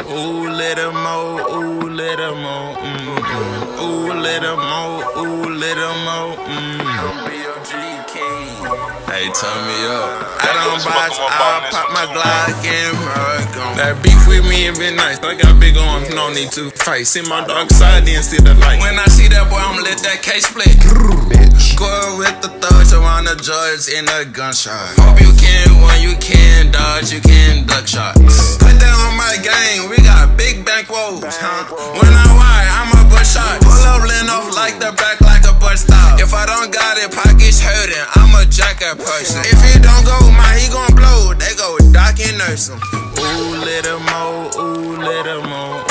Ooh, Lil Moe, ooh, Lil Moe, ooh, Lil Moe, ooh, Lil Moe, Hey, turn me up. I don't box, I'll pop my Glock and murk on. That beef with me, it been nice. I got big arms, no need to fight. See my dark side, then see the light. When I see that boy, I'ma let that case split. Go with the thugs around the judge in a gunshot. Hope you can when you can dodge, you can duck shots. Put that on my gang, we got big bankrolls, When I ride, I'm a butt shot. Pull up, lean off like the back, like a bus stop. If I don't got it, pockets hurting, I'm a jacket person. If he don't go, he gon' blow. They go dock and nurse him. Ooh, Lil Moe, ooh, Lil Moe,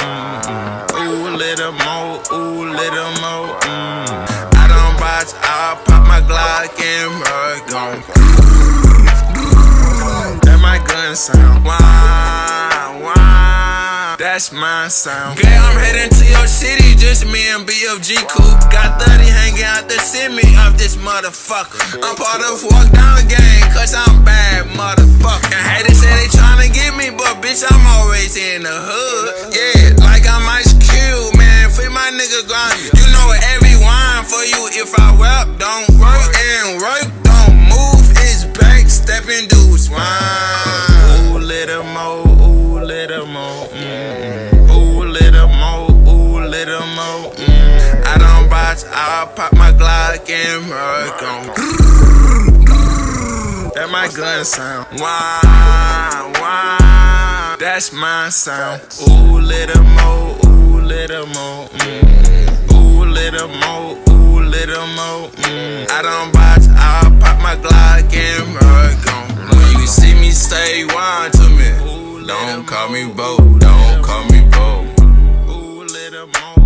ooh, Lil Moe, ooh, Lil Moe, I don't box, I'll pop my Glock and murk on. That my gun sound. Wah, wah. That's my sound. Yeah, I'm heading to your city, just me and BFG coupe. Got 30 hanging out the semi of this motherfucker. I'm part of Walk Down Gang, cause I'm bad, motherfucker. And haters say they tryna get me, but bitch, I'm always in the hood. Yeah, like I'm Ice Cube, man, free my nigga grind. You know every wine for you. If I rap, don't work, and work don't move. It's back, stepping dudes, wine. Ooh, Lil Moe, ooh, Lil Moe, ooh, Lil Moe, ooh, Lil Moe, I don't box, I'll pop my Glock and murk on. That my gun sound. Wah, wah. That's my sound. Ooh, Lil Moe, ooh, Lil Moe, ooh, Lil Moe, ooh, Lil Moe, I don't box, I'll pop my Glock and murk on. When you see me, say wine to me. Don't call me Bo, don't call me Bo. Ooh, Lil Moe.